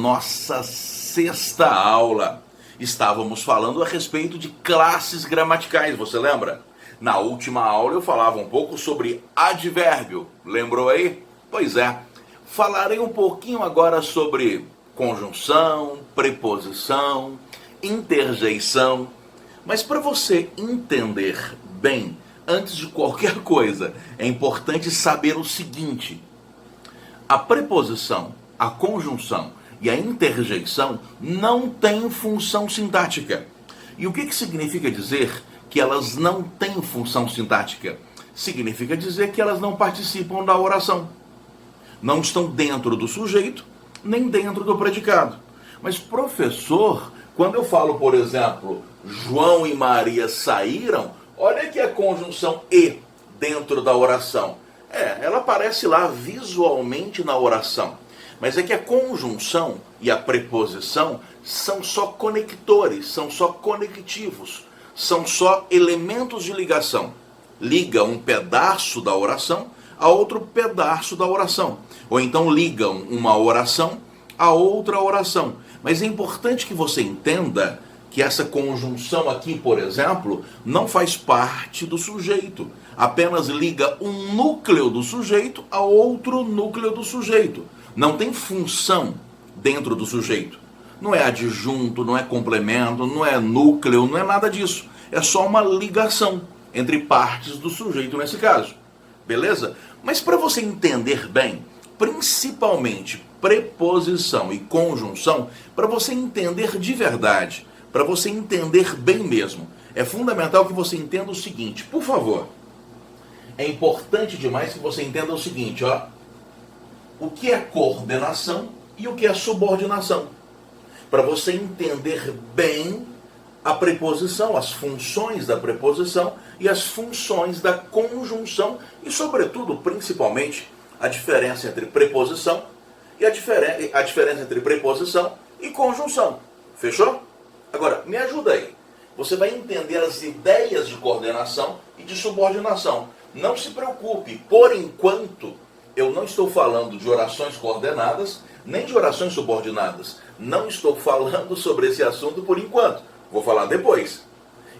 nossa sexta aula. Estávamos falando a respeito de classes gramaticais, você lembra? Na última aula eu falava um pouco sobre advérbio, lembrou aí? Pois é, falarei um pouquinho agora sobre conjunção, preposição, interjeição. Mas para você entender bem, antes de qualquer coisa, é importante saber o seguinte: a preposição, a conjunção e a interjeição não têm função sintática. E o que significa dizer que elas não têm função sintática? Significa dizer que elas não participam da oração. Não estão dentro do sujeito, nem dentro do predicado. Mas, professor, quando eu falo, por exemplo, João e Maria saíram, olha que a conjunção e dentro da oração. Ela aparece lá visualmente na oração. Mas é que a conjunção e a preposição são só conectores, são só conectivos, são só elementos de ligação. Liga um pedaço da oração a outro pedaço da oração. Ou então ligam uma oração a outra oração. Mas é importante que você entenda que essa conjunção aqui, por exemplo, não faz parte do sujeito. Apenas liga um núcleo do sujeito a outro núcleo do sujeito. Não tem função dentro do sujeito. Não é adjunto, não é complemento, não é núcleo, não é nada disso. É só uma ligação entre partes do sujeito nesse caso. Beleza? Mas para você entender bem, principalmente preposição e conjunção, para você entender de verdade, para você entender bem mesmo, é fundamental que você entenda o seguinte, por favor. É importante demais que você entenda o seguinte, ó. O que é coordenação e o que é subordinação. Para você entender bem a preposição, as funções da preposição e as funções da conjunção e, sobretudo, principalmente, a diferença entre preposição e a diferença entre preposição e conjunção. Fechou? Agora, me ajuda aí. Você vai entender as ideias de coordenação e de subordinação. Não se preocupe, por enquanto, eu não estou falando de orações coordenadas, nem de orações subordinadas. Não estou falando sobre esse assunto por enquanto. Vou falar depois.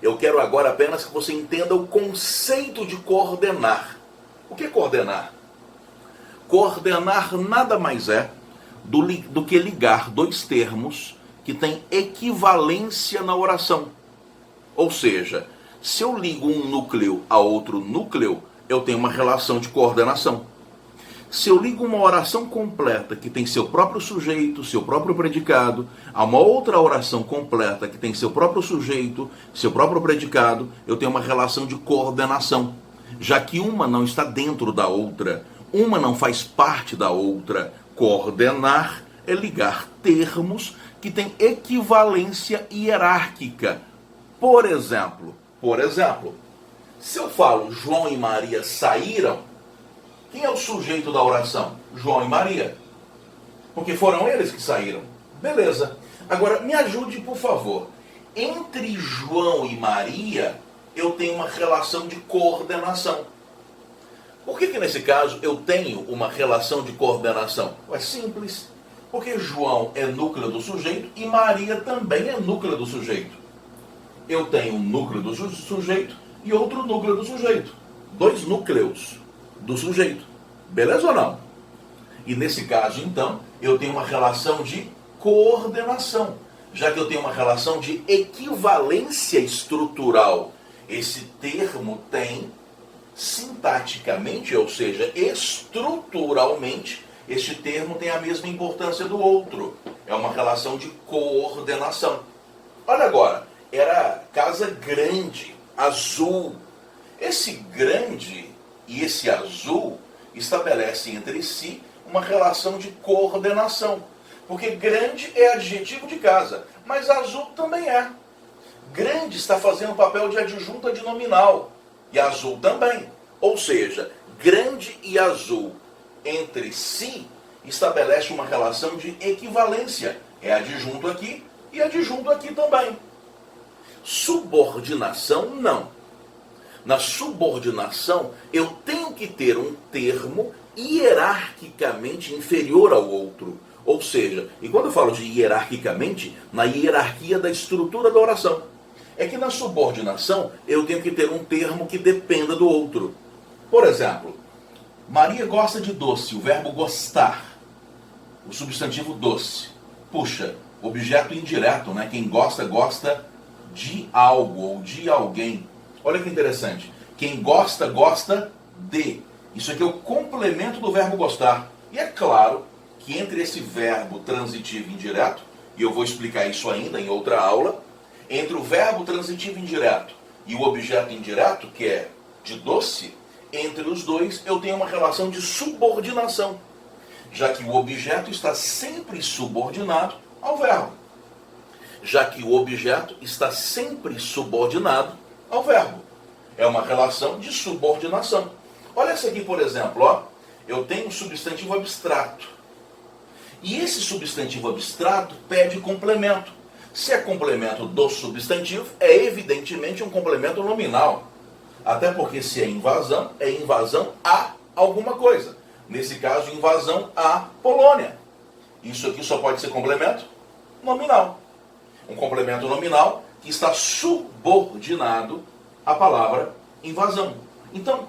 Eu quero agora apenas que você entenda o conceito de coordenar. O que é coordenar? Coordenar nada mais é do que ligar dois termos que têm equivalência na oração. Ou seja, se eu ligo um núcleo a outro núcleo, eu tenho uma relação de coordenação. Se eu ligo uma oração completa que tem seu próprio sujeito, seu próprio predicado, a uma outra oração completa que tem seu próprio sujeito, seu próprio predicado, eu tenho uma relação de coordenação. Já que uma não está dentro da outra, uma não faz parte da outra, coordenar é ligar termos que têm equivalência hierárquica. Por exemplo, se eu falo João e Maria saíram, quem é o sujeito da oração? João e Maria. Porque foram eles que saíram. Beleza. Agora, me ajude, por favor. Entre João e Maria, eu tenho uma relação de coordenação. Por que nesse caso eu tenho uma relação de coordenação? É simples. Porque João é núcleo do sujeito e Maria também é núcleo do sujeito. Eu tenho um núcleo do sujeito e outro núcleo do sujeito. Dois núcleos do sujeito. Beleza ou não? E nesse caso, então, eu tenho uma relação de coordenação, já que eu tenho uma relação de equivalência estrutural. Esse termo tem, sintaticamente, ou seja, estruturalmente, este termo tem a mesma importância do outro. É uma relação de coordenação. Olha agora, era casa grande, azul. Esse grande e esse azul estabelecem entre si uma relação de coordenação. Porque grande é adjetivo de casa, mas azul também é. Grande está fazendo o papel de adjunta de nominal, e azul também. Ou seja, grande e azul entre si estabelece uma relação de equivalência. É adjunto aqui e adjunto aqui também. Subordinação, não. Na subordinação, eu tenho que ter um termo hierarquicamente inferior ao outro. Ou seja, e quando eu falo de hierarquicamente, na hierarquia da estrutura da oração, é que na subordinação eu tenho que ter um termo que dependa do outro. Por exemplo, Maria gosta de doce, o verbo gostar, o substantivo doce. Puxa, objeto indireto, né? Quem gosta, gosta de algo ou de alguém. Olha que interessante. Quem gosta, gosta de. Isso aqui é o complemento do verbo gostar. E é claro que entre esse verbo transitivo indireto, e eu vou explicar isso ainda em outra aula, entre o verbo transitivo indireto e o objeto indireto, que é de doce, entre os dois eu tenho uma relação de subordinação, já que o objeto está sempre subordinado ao verbo. Já que o objeto está sempre subordinado ao verbo. É uma relação de subordinação. Olha essa aqui, por exemplo, ó. Eu tenho um substantivo abstrato. E esse substantivo abstrato pede complemento. Se é complemento do substantivo, é evidentemente um complemento nominal. Até porque se é invasão a alguma coisa. Nesse caso, invasão à Polônia. Isso aqui só pode ser complemento nominal. Um complemento nominal que está subordinado à palavra invasão. Então,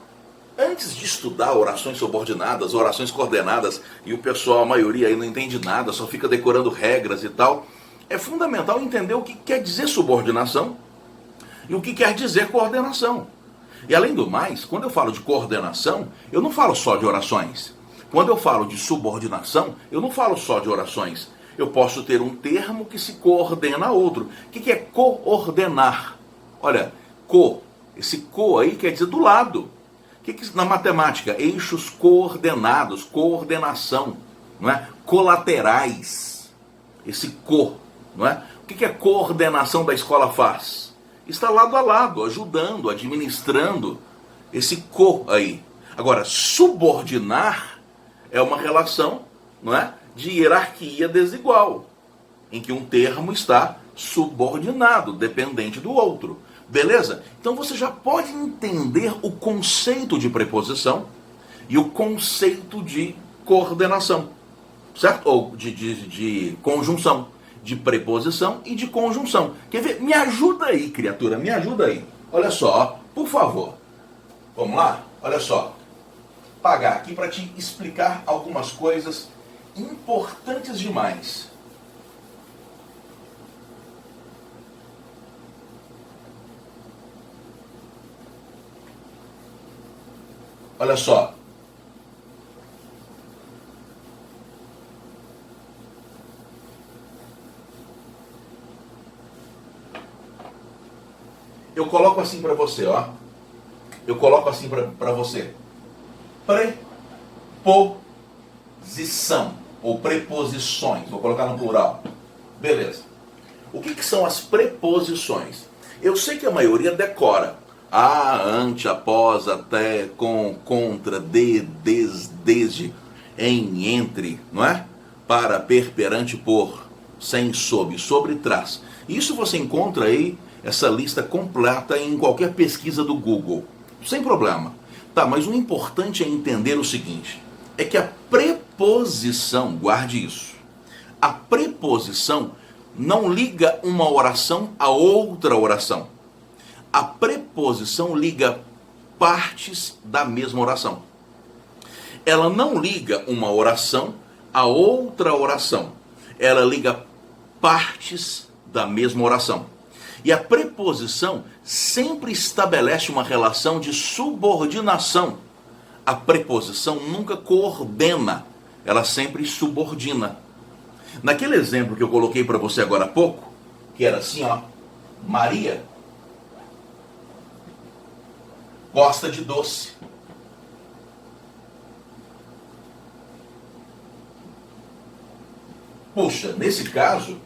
antes de estudar orações subordinadas, orações coordenadas, e o pessoal, a maioria aí não entende nada, só fica decorando regras e tal, é fundamental entender o que quer dizer subordinação e o que quer dizer coordenação. E além do mais, quando eu falo de coordenação, eu não falo só de orações. Quando eu falo de subordinação, eu não falo só de orações. Eu posso ter um termo que se coordena a outro. O que é coordenar? Olha, esse co aí quer dizer do lado. O que na matemática? Eixos coordenados, coordenação, não é? Colaterais. Esse não é? O que a coordenação da escola faz? Está lado a lado, ajudando, administrando esse aí. Agora, subordinar é uma relação, não é, de hierarquia desigual, em que um termo está subordinado, dependente do outro. Beleza? Então você já pode entender o conceito de preposição e o conceito de coordenação, certo? Ou de conjunção, de preposição e de conjunção. Quer ver? Me ajuda aí, criatura, me ajuda aí. Olha só, por favor. Vamos lá? Olha só. Pagar aqui para te explicar algumas coisas importantes demais. Olha só. Eu coloco assim para você, ó. Eu coloco assim para você. Preposição ou preposições. Vou colocar no plural. Beleza. O que são as preposições? Eu sei que a maioria decora. A, ante, após, até, com, contra, de, desde, em, entre, não é? Para, per, perante, por, sem, sob, sobre, trás. Isso você encontra aí, essa lista completa em qualquer pesquisa do Google. Sem problema. Tá, mas o importante é entender o seguinte, é que a preposição, guarde isso, a preposição não liga uma oração a outra oração. A preposição liga partes da mesma oração. Ela não liga uma oração a outra oração. Ela liga partes da mesma oração. E a preposição sempre estabelece uma relação de subordinação. A preposição nunca coordena, ela sempre subordina. Naquele exemplo que eu coloquei para você agora há pouco, que era assim, ó, Maria gosta de doce. Puxa, nesse caso,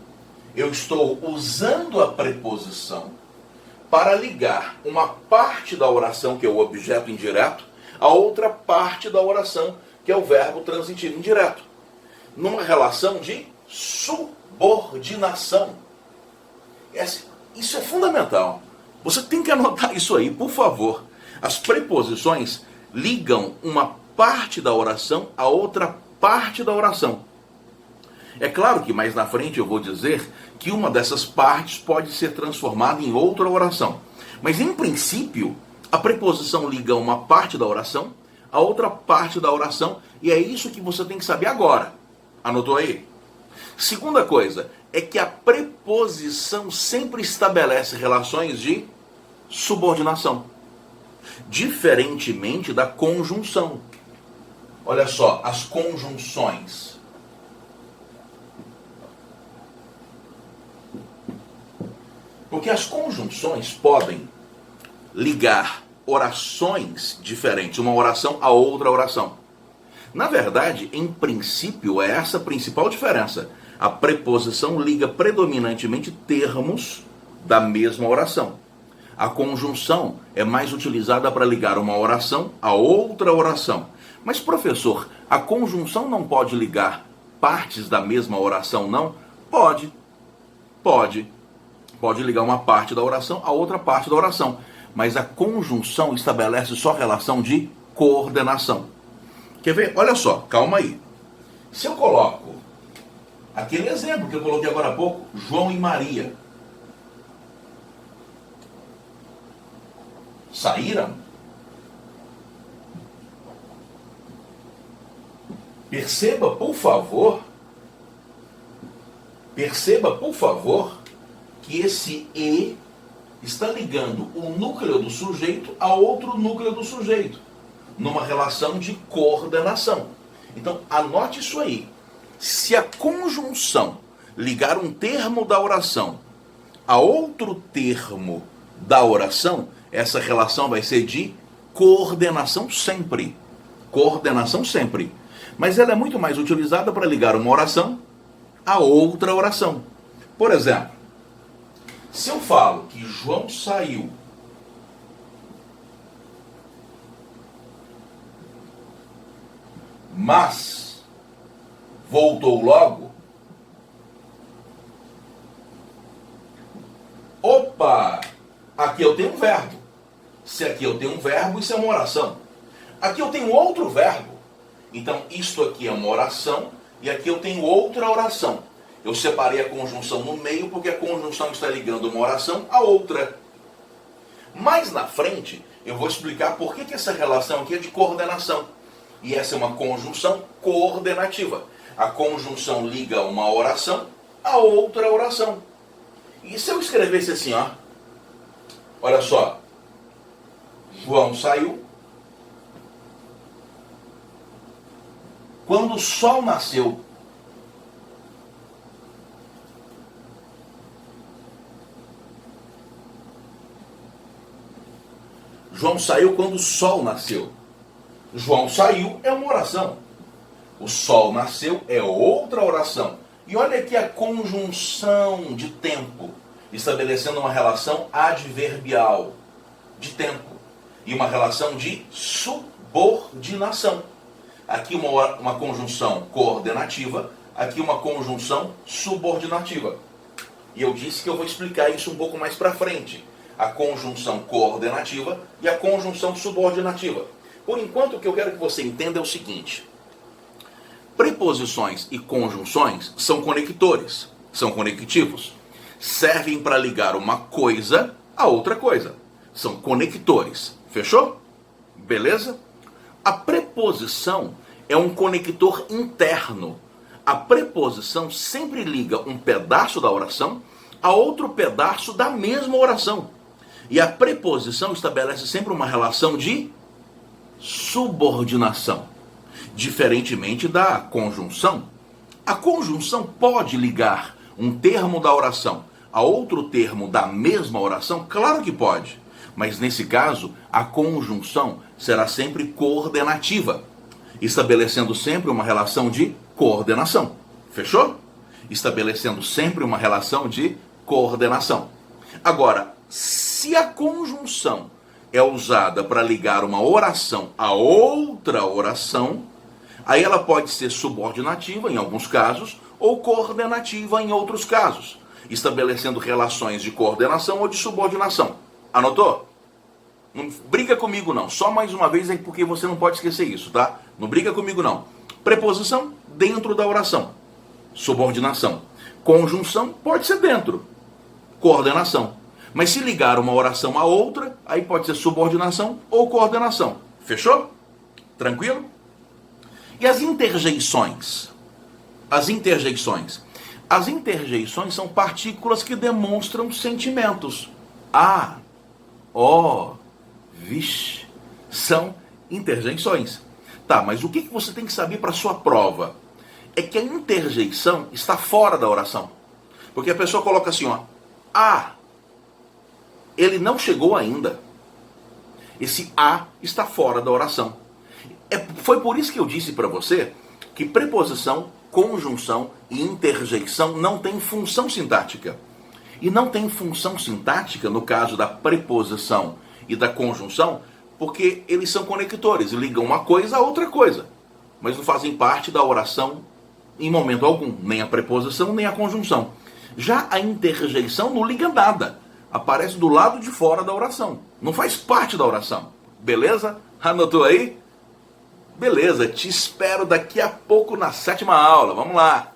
eu estou usando a preposição para ligar uma parte da oração, que é o objeto indireto, a outra parte da oração, que é o verbo transitivo indireto. Numa relação de subordinação. Isso é fundamental. Você tem que anotar isso aí, por favor. As preposições ligam uma parte da oração a outra parte da oração. É claro que mais na frente eu vou dizer que uma dessas partes pode ser transformada em outra oração. Mas em princípio, a preposição liga uma parte da oração a outra parte da oração, e é isso que você tem que saber agora. Anotou aí? Segunda coisa é que a preposição sempre estabelece relações de subordinação, diferentemente da conjunção. Olha só, as conjunções. Porque as conjunções podem ligar orações diferentes, uma oração a outra oração. Na verdade, em princípio, é essa a principal diferença. A preposição liga predominantemente termos da mesma oração. A conjunção é mais utilizada para ligar uma oração a outra oração. Mas, professor, a conjunção não pode ligar partes da mesma oração, não? Pode. Pode ligar uma parte da oração a outra parte da oração. Mas a conjunção estabelece só relação de coordenação. Quer ver? Olha só, calma aí. Se eu coloco aquele exemplo que eu coloquei agora há pouco, João e Maria saíram. Perceba, por favor, que esse e está ligando o núcleo do sujeito a outro núcleo do sujeito, numa relação de coordenação. Então, anote isso aí. Se a conjunção ligar um termo da oração a outro termo da oração, essa relação vai ser de coordenação sempre. Coordenação sempre. Mas ela é muito mais utilizada para ligar uma oração a outra oração. Por exemplo, se eu falo que João saiu mas voltou logo, opa, aqui eu tenho um verbo. Se aqui eu tenho um verbo, isso é uma oração. Aqui eu tenho outro verbo. Então, isto aqui é uma oração e aqui eu tenho outra oração. Eu separei a conjunção no meio porque a conjunção está ligando uma oração a outra. Mais na frente, eu vou explicar por que essa relação aqui é de coordenação. E essa é uma conjunção coordenativa. A conjunção liga uma oração a outra oração. E se eu escrevesse assim, ó, olha só, João saiu quando o sol nasceu. João saiu quando o sol nasceu. João saiu é uma oração. O sol nasceu é outra oração. E olha aqui a conjunção de tempo, estabelecendo uma relação adverbial de tempo e uma relação de subordinação. Aqui uma conjunção coordenativa, aqui uma conjunção subordinativa. E eu disse que eu vou explicar isso um pouco mais para frente. A conjunção coordenativa e a conjunção subordinativa. Por enquanto, o que eu quero que você entenda é o seguinte. Preposições e conjunções são conectores, são conectivos. Servem para ligar uma coisa a outra coisa. São conectores. Fechou? Beleza? A preposição é um conector interno. A preposição sempre liga um pedaço da oração a outro pedaço da mesma oração. E a preposição estabelece sempre uma relação de subordinação. Diferentemente da conjunção, a conjunção pode ligar um termo da oração a outro termo da mesma oração? Claro que pode. Mas nesse caso, a conjunção será sempre coordenativa, estabelecendo sempre uma relação de coordenação. Fechou? Estabelecendo sempre uma relação de coordenação. Agora, se a conjunção é usada para ligar uma oração a outra oração, aí ela pode ser subordinativa em alguns casos ou coordenativa em outros casos, estabelecendo relações de coordenação ou de subordinação. Anotou? Não briga comigo não, só mais uma vez, porque você não pode esquecer isso, tá? Não briga comigo não. Preposição dentro da oração. subordinação. Conjunção pode ser dentro, coordenação. Mas se ligar uma oração a outra, aí pode ser subordinação ou coordenação. Fechou? Tranquilo? E as interjeições? As interjeições. As interjeições são partículas que demonstram sentimentos. Ah, ó, vixe, são interjeições. Tá, mas o que você tem que saber para a sua prova? É que a interjeição está fora da oração. Porque a pessoa coloca assim, ó, ah, ele não chegou ainda. Esse a está fora da oração. Foi por isso que eu disse para você que preposição, conjunção e interjeição não têm função sintática. E não tem função sintática no caso da preposição e da conjunção, porque eles são conectores, ligam uma coisa a outra coisa, mas não fazem parte da oração em momento algum, nem a preposição nem a conjunção. Já a interjeição não liga nada, aparece do lado de fora da oração, não faz parte da oração. Beleza? Anotou aí? Beleza, te espero daqui a pouco na 7ª aula. Vamos lá!